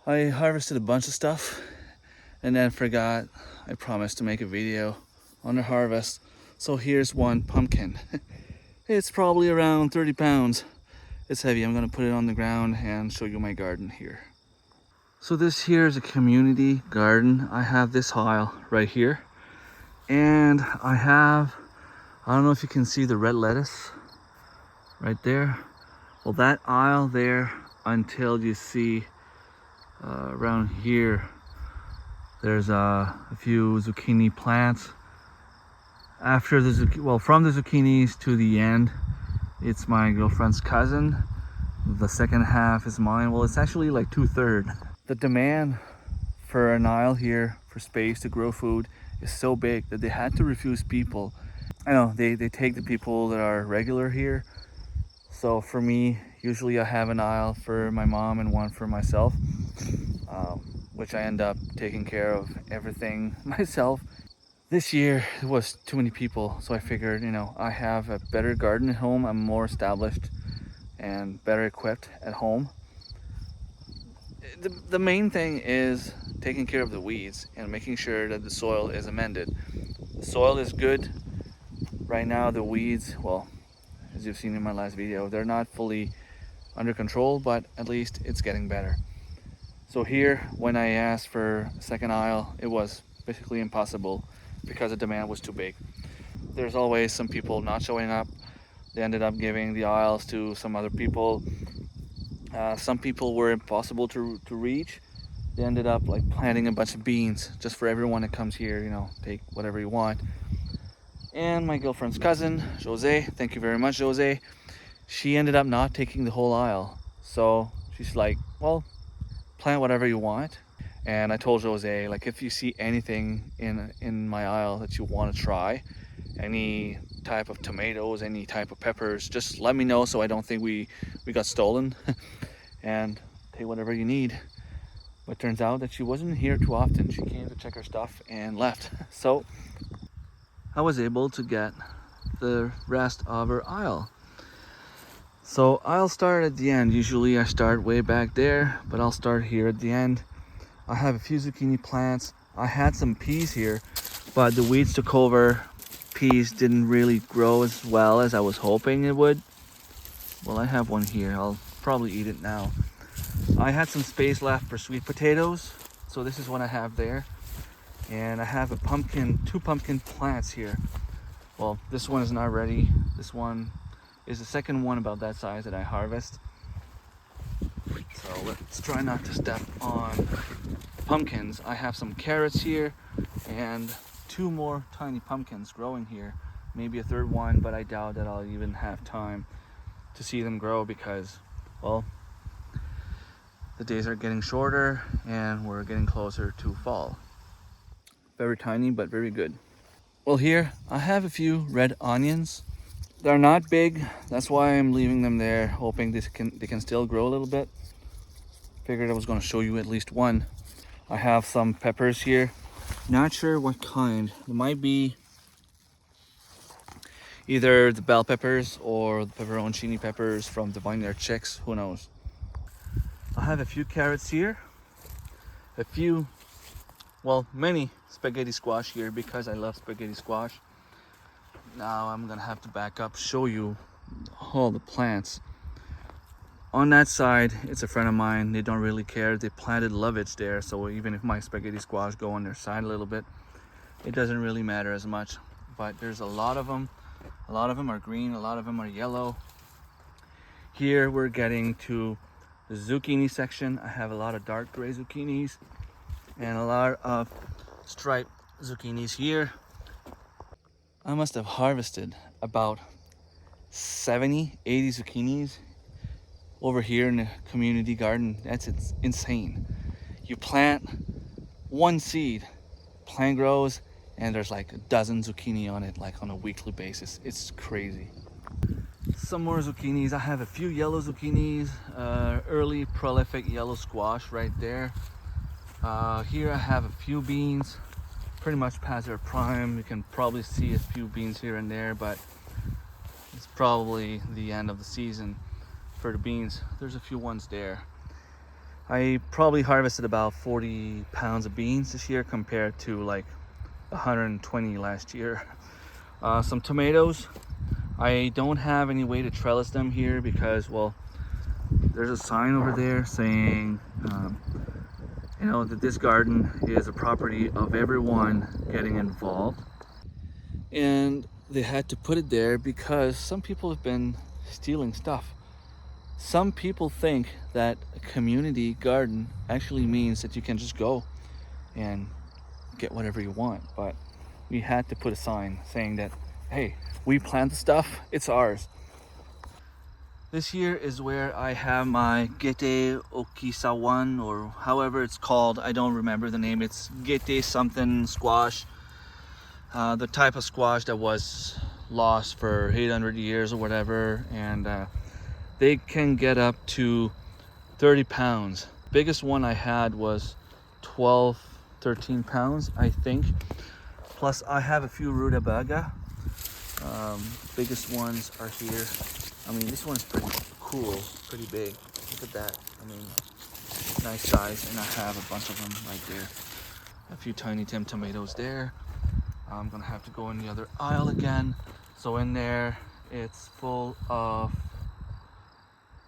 I harvested a bunch of stuff and then forgot I promised to make a video on the harvest. So here's one pumpkin. It's probably around 30 pounds. It's heavy. I'm gonna put it on the ground and show you my garden here. So this here is a community garden. I have this aisle right here. And I don't know if you can see the red lettuce right there. Well, that aisle there until you see around here, there's a few zucchini plants. After from the zucchinis to the end, it's my girlfriend's cousin. The second half is mine. Well, it's actually like 2/3. The demand for an aisle here for space to grow food is so big that they had to refuse people. I know they take the people that are regular here. So for me, usually I have an aisle for my mom and one for myself, which I end up taking care of everything myself. This year it was too many people, so I figured, I have a better garden at home. I'm more established and better equipped at home. The main thing is taking care of the weeds and making sure that the soil is amended. The soil is good. Right now the weeds, well, as you've seen in my last video, they're not fully under control, but at least it's getting better. So here, when I asked for a second aisle, it was basically impossible because the demand was too big. There's always some people not showing up. They ended up giving the aisles to some other people. Some people were impossible to reach. They ended up like planting a bunch of beans just for everyone that comes here, take whatever you want. And my girlfriend's cousin, Jose, thank you very much, Jose, she ended up not taking the whole aisle. So she's like, well, plant whatever you want. And I told Jose, like, if you see anything in my aisle that you want to try, any type of tomatoes, any type of peppers, just let me know so I don't think we got stolen. And take whatever you need. But turns out that she wasn't here too often. She came to check her stuff and left. So I was able to get the rest of her aisle. So I'll start at the end. Usually I start way back there, but I'll start here at the end. I have a few zucchini plants. I had some peas here, but the weeds took over. Peas didn't really grow as well as I was hoping it would. Well, I have one here. I'll probably eat it now. I had some space left for sweet potatoes, so this is what I have there. And I have two pumpkin plants here. Well, this one is not ready. This one is the second one about that size that I harvest. So let's try not to step on pumpkins. I have some carrots here and two more tiny pumpkins growing here. Maybe a third one, but I doubt that I'll even have time to see them grow because, well, the days are getting shorter and we're getting closer to fall. Very tiny, but very good. Well, here I have a few red onions. They're not big, that's why I'm leaving them there, hoping they can still grow a little bit. Figured I was going to show you at least one. I have some peppers here. Not sure what kind. It might be either the bell peppers or the pepperoncini peppers from the Vineyard Chicks, who knows. I have a few carrots here, many spaghetti squash here because I love spaghetti squash. Now I'm gonna have to back up, show you all the plants. On that side, it's a friend of mine. They don't really care. They planted lovage there, so even if my spaghetti squash go on their side a little bit, it doesn't really matter as much. But there's a lot of them. A lot of them are green, a lot of them are yellow. Here we're getting to the zucchini section. I have a lot of dark gray zucchinis and a lot of striped zucchinis here. I must have harvested about 70, 80 zucchinis over here in the community garden. It's insane. You plant one seed, plant grows, and there's like a dozen zucchini on it, like on a weekly basis. It's crazy. Some more zucchinis. I have a few yellow zucchinis, early prolific yellow squash right there. Here I have a few beans, pretty much past their prime. You can probably see a few beans here and there, but it's probably the end of the season for the beans. There's a few ones there. I probably harvested about 40 pounds of beans this year compared to like 120 last year. Some tomatoes. I don't have any way to trellis them here because, well, there's a sign over there saying, you know, that this garden is a property of everyone getting involved. And they had to put it there because some people have been stealing stuff. Some people think that a community garden actually means that you can just go and get whatever you want, but we had to put a sign saying that, hey, we plant the stuff, it's ours. This here is where I have my Gete Okisawan, or however it's called. I don't remember the name. It's Gete something squash. The type of squash that was lost for 800 years or whatever. And they can get up to 30 pounds. Biggest one I had was 12, 13 pounds, I think. Plus I have a few rutabaga. Biggest ones are here. I mean, this one's pretty cool, pretty big. Look at that. I mean, nice size. And I have a bunch of them right there. A few tiny Tim tomatoes there. I'm gonna have to go in the other aisle again. So in there, it's full of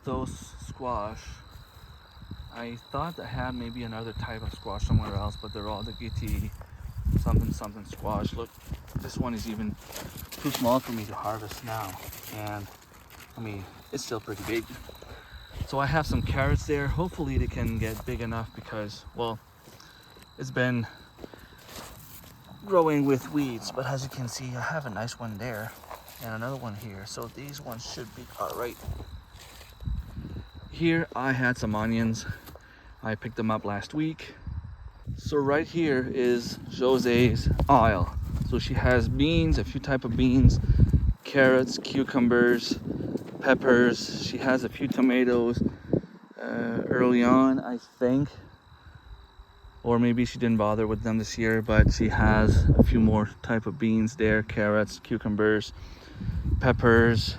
those squash. I thought I had maybe another type of squash somewhere else, but they're all the Giti something something squash. Look, this one is even too small for me to harvest now. And I mean, it's still pretty big. So I have some carrots there. Hopefully they can get big enough because, well, it's been growing with weeds. But as you can see, I have a nice one there and another one here. So these ones should be all right. Here I had some onions. I picked them up last week. So right here is Jose's aisle. So she has beans, a few type of beans, carrots, cucumbers, peppers. She has a few tomatoes early on, I think, or maybe she didn't bother with them this year, but she has a few more type of beans there, carrots, cucumbers, peppers.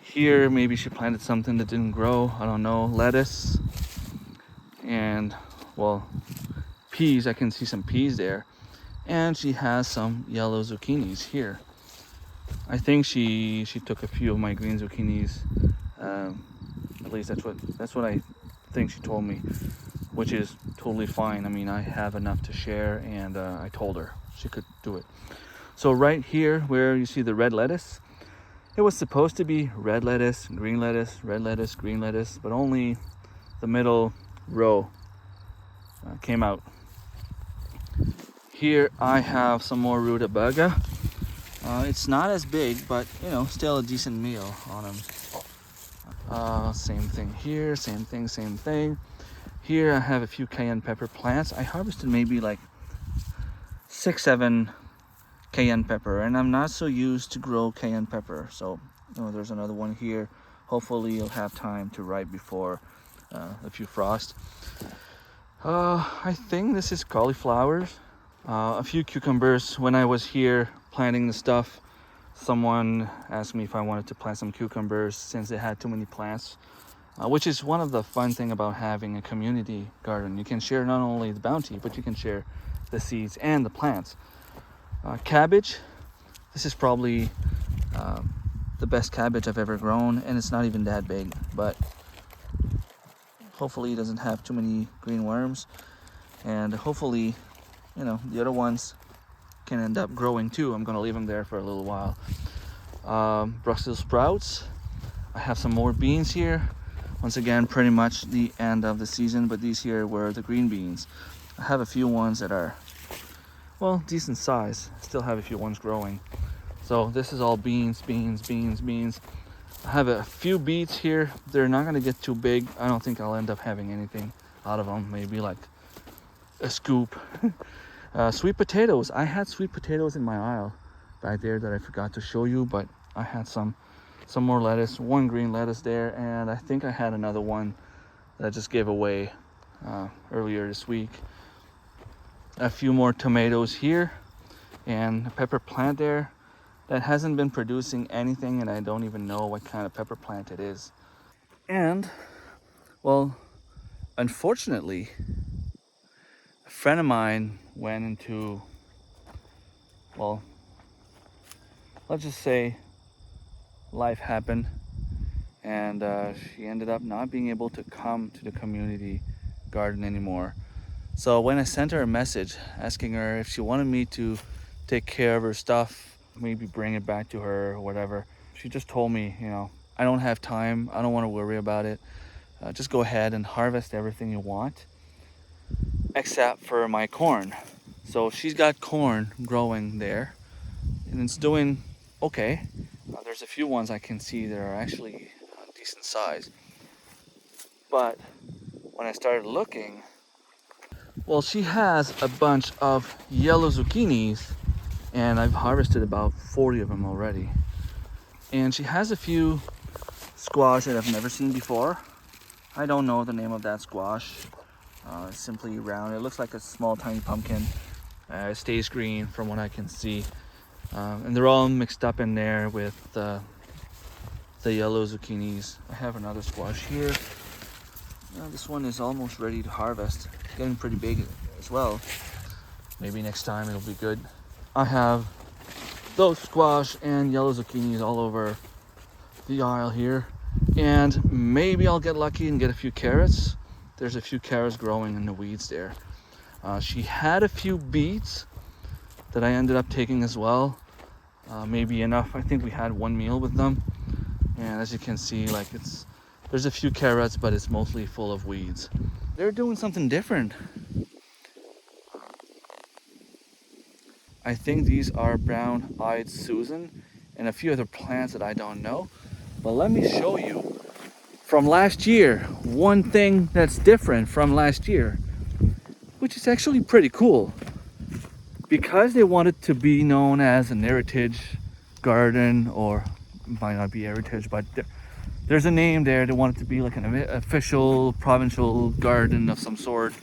Here maybe she planted something that didn't grow, I don't know, lettuce, and well, peas. I can see some peas there, and she has some yellow zucchinis here. I think she took a few of my green zucchinis. At least that's what I think she told me, which is totally fine. I mean, I have enough to share, and I told her she could do it. So right here, where you see the red lettuce, it was supposed to be red lettuce, green lettuce, red lettuce, green lettuce, but only the middle row came out. Here I have some more rutabaga. It's not as big, but you know, still a decent meal on them. Same thing here, same thing. Here I have a few cayenne pepper plants. I harvested maybe like 6-7 cayenne pepper, and I'm not so used to grow cayenne pepper. So, you know, there's another one here. Hopefully you'll have time to ripe before a few frost. I think this is cauliflowers. A few cucumbers. When I was here planting the stuff, someone asked me if I wanted to plant some cucumbers since they had too many plants, which is one of the fun thing about having a community garden. You can share not only the bounty, but you can share the seeds and the plants. Cabbage. This is probably the best cabbage I've ever grown, and it's not even that big, but hopefully it doesn't have too many green worms, and hopefully, you know, the other ones can end up growing too. I'm gonna leave them there for a little while. Brussels sprouts. I have some more beans here. Once again, pretty much the end of the season, but these here were the green beans. I have a few ones that are, well, decent size. Still have a few ones growing. So this is all beans, beans, beans, beans. I have a few beets here. They're not gonna get too big. I don't think I'll end up having anything out of them. Maybe like a scoop. Sweet potatoes. I had sweet potatoes in my aisle back there that I forgot to show you, but I had some more lettuce, one green lettuce there, and I think I had another one that I just gave away earlier this week. A few more tomatoes here, and a pepper plant there that hasn't been producing anything, and I don't even know what kind of pepper plant it is. And, well, unfortunately, a friend of mine went into, well, let's just say life happened, and she ended up not being able to come to the community garden anymore. So when I sent her a message asking her if she wanted me to take care of her stuff, maybe bring it back to her or whatever, she just told me, I don't have time. I don't want to worry about it. Just go ahead and harvest everything you want, except for my corn. So she's got corn growing there, and it's doing okay. There's a few ones I can see that are actually decent size. But when I started looking, well, she has a bunch of yellow zucchinis, and I've harvested about 40 of them already. And she has a few squash that I've never seen before. I don't know the name of that squash. It's simply round. It looks like a small tiny pumpkin. It stays green from what I can see. And they're all mixed up in there with the yellow zucchinis. I have another squash here. This one is almost ready to harvest. It's getting pretty big as well. Maybe next time it'll be good. I have those squash and yellow zucchinis all over the aisle here. And maybe I'll get lucky and get a few carrots. There's a few carrots growing in the weeds there. She had a few beets that I ended up taking as well. Maybe enough. I think we had one meal with them. And as you can see, there's a few carrots, but it's mostly full of weeds. They're doing something different. I think these are brown-eyed Susan and a few other plants that I don't know. But let me show you from last year, one thing that's different from last year, which is actually pretty cool. Because they wanted to be known as an heritage garden, or it might not be heritage, but there's a name there. They want it to be like an official provincial garden of some sort.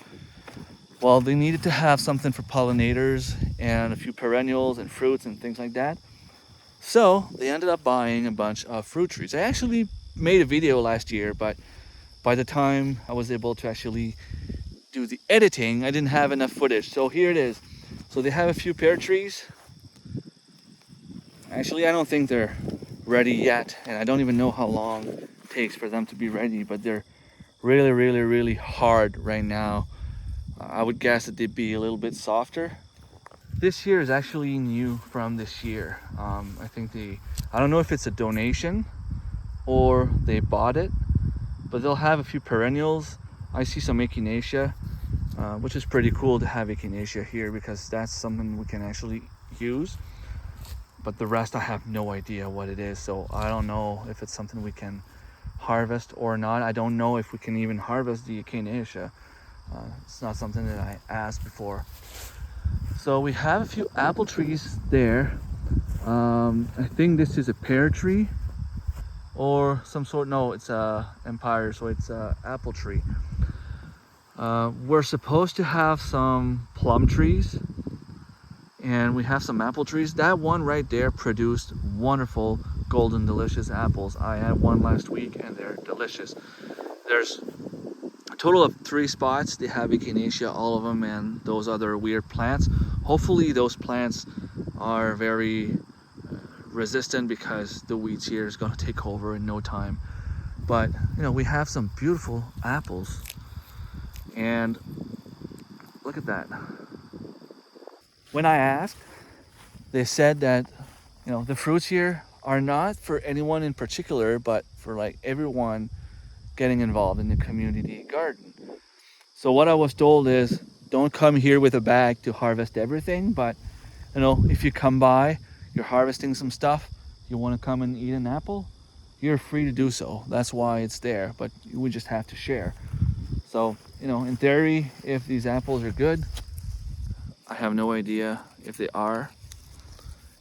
Well, they needed to have something for pollinators and a few perennials and fruits and things like that. So they ended up buying a bunch of fruit trees. I actually made a video last year, but by the time I was able to actually do the editing, I didn't have enough footage. So here it is. So they have a few pear trees. Actually, I don't think they're ready yet, and I don't even know how long it takes for them to be ready, but they're really, really, really hard right now. I would guess that they'd be a little bit softer. This year is actually new from this year. I think I don't know if it's a donation or they bought it, but they'll have a few perennials. I see some echinacea, which is pretty cool to have echinacea here because that's something we can actually use. But the rest, I have no idea what it is. So I don't know if it's something we can harvest or not. I don't know if we can even harvest the echinacea. It's not something that I asked before. So we have a few apple trees there. I think this is a pear tree or some sort. No, it's a empire, so it's a apple tree. We're supposed to have some plum trees, and we have some apple trees. That one right there produced wonderful golden delicious apples. I had one last week and they're delicious. There's a total of 3 spots. They have echinacea, all of them, and those other weird plants. Hopefully those plants are very resistant because the weeds here is going to take over in no time. But we have some beautiful apples, and look at that. When I asked, they said that the fruits here are not for anyone in particular, but for everyone getting involved in the community garden. So what I was told is, don't come here with a bag to harvest everything, but if you come by, you're harvesting some stuff, you want to come and eat an apple, you're free to do so. That's why it's there, but we just have to share. So in theory, if these apples are good, I have no idea if they are.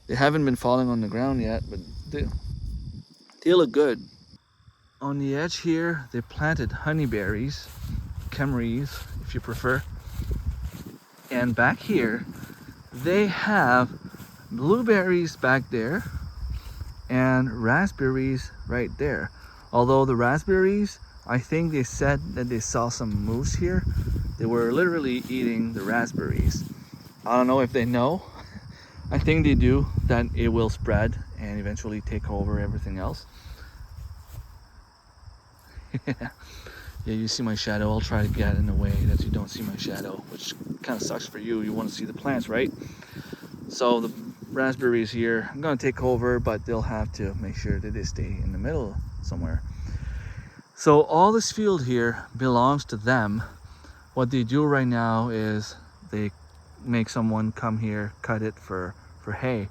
They haven't been falling on the ground yet, but they look good. On the edge here, they planted honeyberries, Kemries if you prefer. And back here, they have blueberries back there and raspberries right there. Although the raspberries, I think they said that they saw some moose here. They were literally eating the raspberries. I don't know if they know. I think they do, that it will spread and eventually take over everything else. Yeah, you see my shadow. I'll try to get in a way that you don't see my shadow, which kind of sucks for you. You want to see the plants, right? So the raspberries here, I'm gonna take over, but they'll have to make sure that they stay in the middle somewhere. So all this field here belongs to them. What they do right now is they make someone come here, cut it for hay.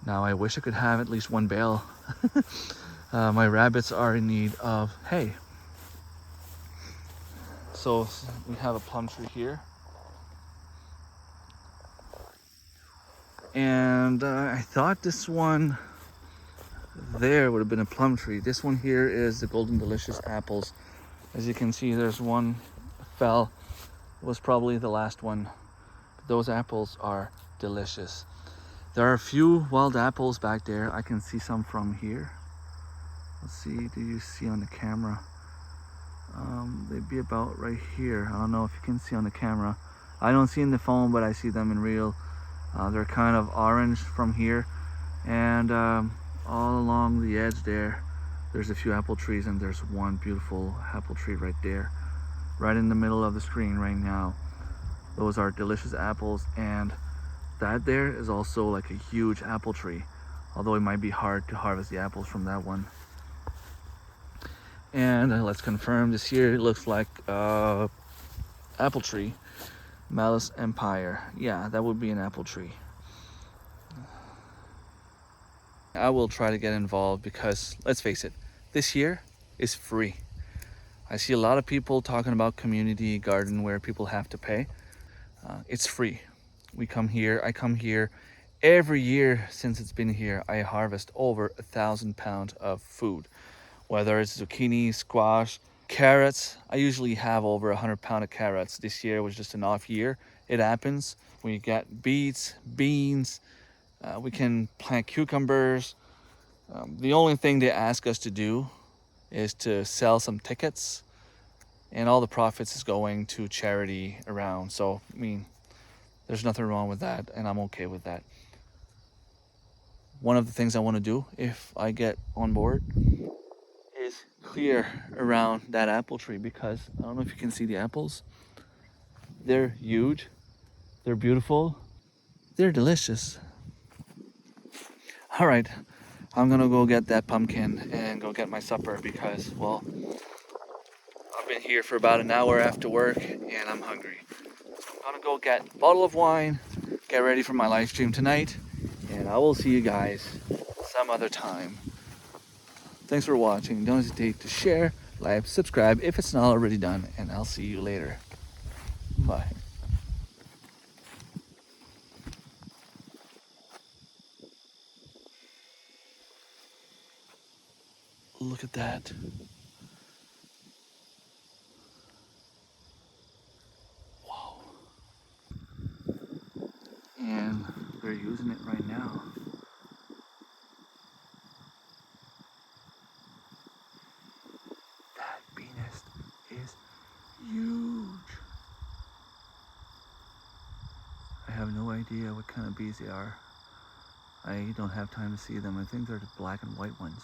Now I wish I could have at least one bale. My rabbits are in need of hay. So we have a plum tree here. And I thought this one there would have been a plum tree. This one here is the Golden Delicious apples. As you can see, there's one fell. It was probably the last one. Those apples are delicious. There are a few wild apples back there. I can see some from here. Let's see, do you see on the camera? They'd be about right here. I don't know if you can see on the camera. I don't see in the phone, but I see them in real. They're kind of orange from here. And all along the edge there's a few apple trees, and there's one beautiful apple tree right there, right in the middle of the screen right now. Those are delicious apples, and that there is also like a huge apple tree, although it might be hard to harvest the apples from that one. And let's confirm this here. It looks like apple tree, Malice Empire. Yeah, that would be an apple tree. I will try to get involved because, let's face it, this year is free. I see a lot of people talking about community garden where people have to pay. It's free. I come here every year since it's been here. I harvest over 1,000 pounds of food, whether it's zucchini, squash, carrots. I usually have over 100 pounds of carrots. This year was just an off year. It happens. We get beets, beans. We can plant cucumbers. The only thing they ask us to do is to sell some tickets, and all the profits is going to charity around. So, I mean, there's nothing wrong with that, and I'm okay with that. One of the things I want to do if I get on board is clear around that apple tree, because I don't know if you can see the apples. They're huge. They're beautiful. They're delicious. All right, I'm gonna go get that pumpkin and go get my supper because, well, I've been here for about an hour after work and I'm hungry. I'm gonna go get a bottle of wine, get ready for my live stream tonight, and I will see you guys some other time. Thanks for watching. Don't hesitate to share, like, subscribe if it's not already done, and I'll see you later. Bye. Look at that. Wow. And they're using it right now. That bee nest is huge. I have no idea what kind of bees they are. I don't have time to see them. I think they're the black and white ones.